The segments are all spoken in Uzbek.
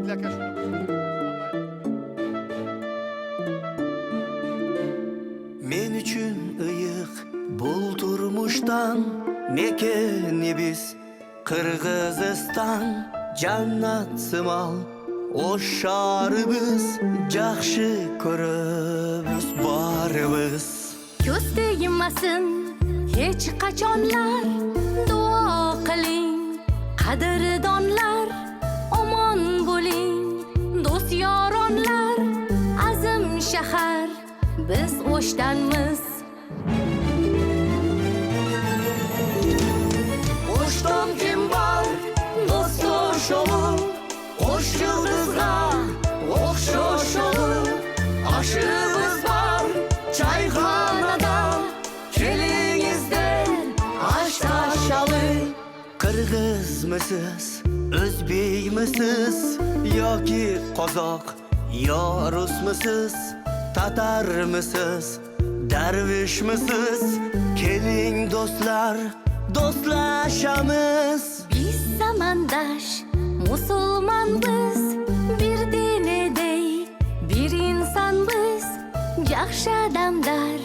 Umidli aka shuni Men uchun iyig' bulturmuşdan nekeni biz Qirg'iziston jannat simal o'sharimiz yaxshi ko'rib borimiz Ko'z tegmasin hech qachonlar duo qiling qadrdonlar omon bo'ling do'st yoronlar azim shahar biz O'shdanmiz O'shdan kim bor do'stosh o'g'il O'sh yulduzga o'xshash o'g'il Oshimiz bor choyxonada kelingizdir osh tashaling Qirg'izmisiz o'zbekmisiz yoki qozoq yo rusmisiz tatarmisiz darvishmisiz keling do'stlar do'stlashamiz biz zamandash musulmon biz bir dinidey bir inson biz yaxshi odamlar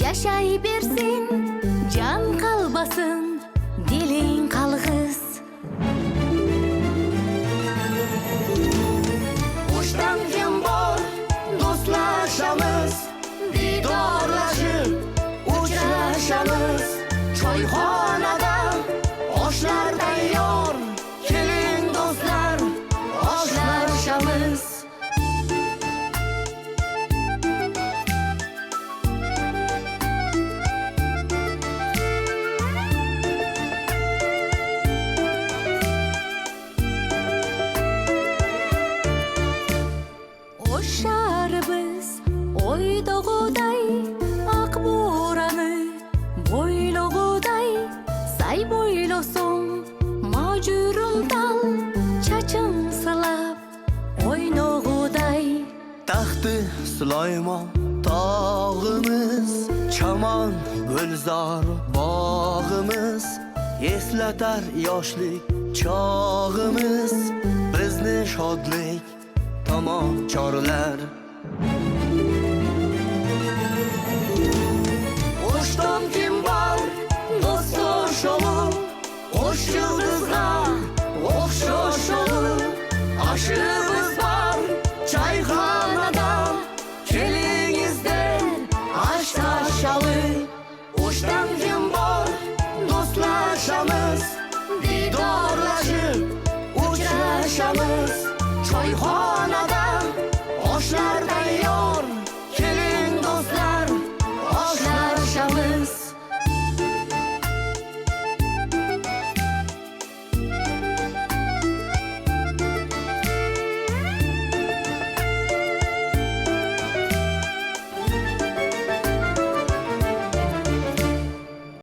jashay bersin jon qalbasin diling qalg'iz O'shdan kim bor do'stlashamiz didorlashib uchrashamiz choyxonada oshlar tayyor keling do'stlar oshlashamiz O'shar biz o'ydog'uday oq bo'roni bo'ylog'uday say bo'ylosim mojurimdan chachim silab o'ynog'uday Taxti Sulaymon tog'imiz chamon gulzor bog'imiz eslatar yoshlik chog'imiz bizni shodlik tomon chorlar O'shdan kim bor do'stosh o'g'il O'sh yulduzga o'xshash o'g'il Oshimiz bor choyxonada kelingizdir osh tashaling O'shdan kim bor do'stlashamiz didorlashib uchrashamiz choyxonada